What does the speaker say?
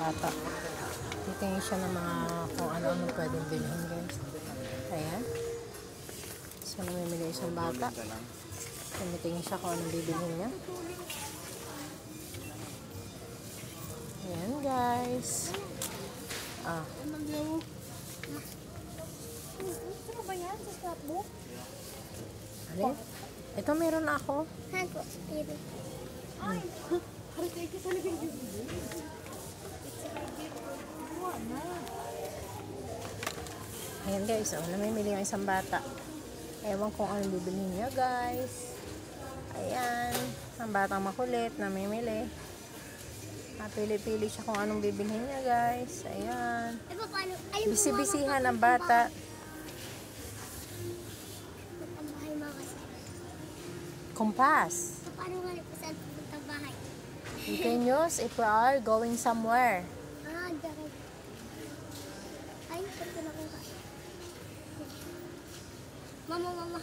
bata. Titingin siya ng mga kung ano-ano pwedeng bilhin, guys. Ayan. So, namimili isang bata. Tumitingin siya kung anong bibilhin niya. Ayan, guys. Ano ba yan sa scrapbook? Alin? Ito meron ako. Hanko. Ay, harus kayo talaga yung Ayan, guys. Namimili yung isang bata. Ewan kung anong bibilhin niya, guys. Ayan. Ang batang makulit, namimili. Pili-pili siya kung anong bibilhin niya, guys. Ayan. Bisi-bisihan ang bata. Compass. Paano nga saan pupunta bahay? You can use if we are going somewhere. Direct. Ay, pwede na ko. Mama.